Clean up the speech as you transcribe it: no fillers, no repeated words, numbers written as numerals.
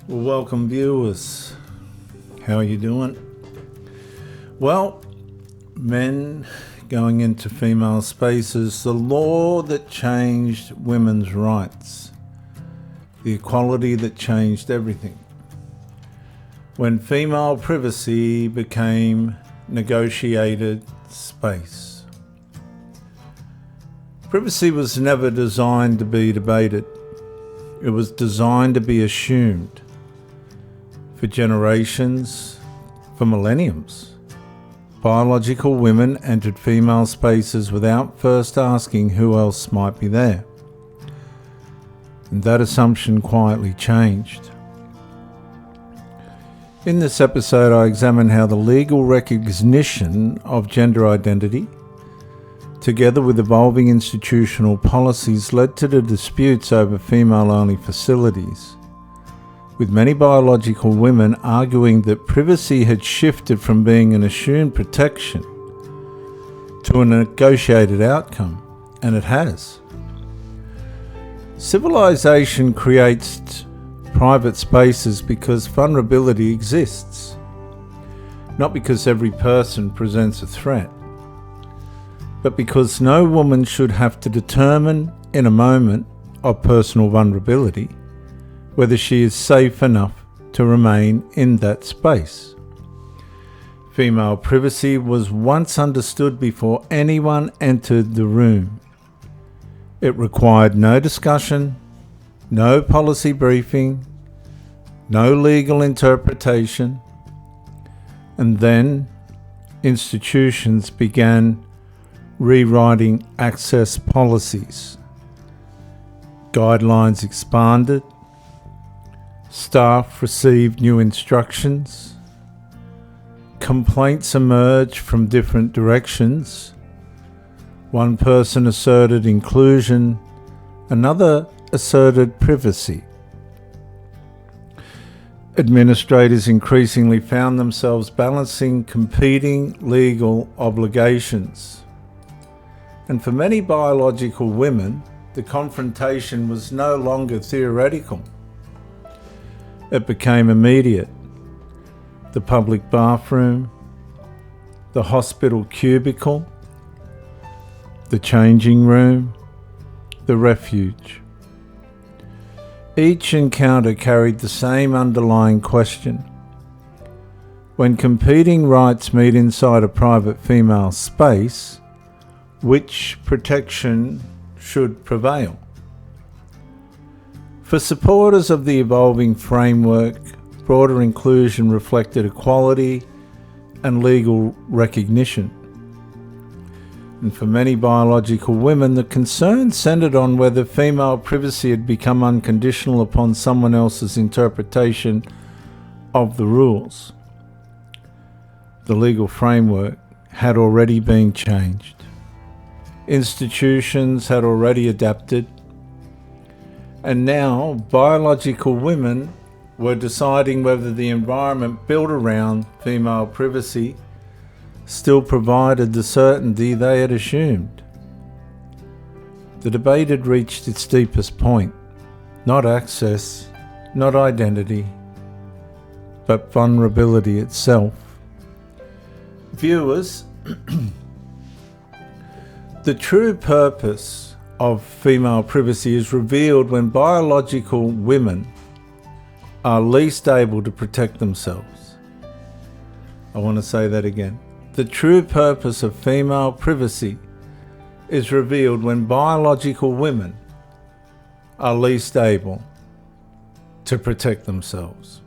Well, welcome viewers. How are you doing? Well, men going into female spaces, the law that changed women's rights, the equality that changed everything. When female privacy became negotiated space. Privacy was never designed to be debated. It was designed to be assumed. For generations, for millenniums, biological women entered female spaces without first asking who else might be there. And that assumption quietly changed. In this episode, I examine how the legal recognition of gender identity, together with evolving institutional policies, led to the disputes over female-only facilities, with many biological women arguing that privacy had shifted from being an assumed protection to a negotiated outcome, and it has. Civilization creates private spaces because vulnerability exists, not because every person presents a threat, but because no woman should have to determine in a moment of personal vulnerability whether she is safe enough to remain in that space. Female privacy was once understood before anyone entered the room. It required no discussion, no policy briefing, no legal interpretation, and then institutions began rewriting access policies. Guidelines expanded. Staff received new instructions. Complaints emerged from different directions. One person asserted inclusion, another asserted privacy. Administrators increasingly found themselves balancing competing legal obligations. And for many biological women, the confrontation was no longer theoretical. It became immediate. The public bathroom, the hospital cubicle, the changing room, the refuge. Each encounter carried the same underlying question. When competing rights meet inside a private female space, which protection should prevail? For supporters of the evolving framework, broader inclusion reflected equality and legal recognition. And for many biological women, the concern centered on whether female privacy had become unconditional upon someone else's interpretation of the rules. The legal framework had already been changed. Institutions had already adapted. And now biological women were deciding whether the environment built around female privacy still provided the certainty they had assumed. The debate had reached its deepest point. Not access, not identity, but vulnerability itself. Viewers, the true purpose of female privacy is revealed when biological women are least able to protect themselves. I want to say that again. The true purpose of female privacy is revealed when biological women are least able to protect themselves.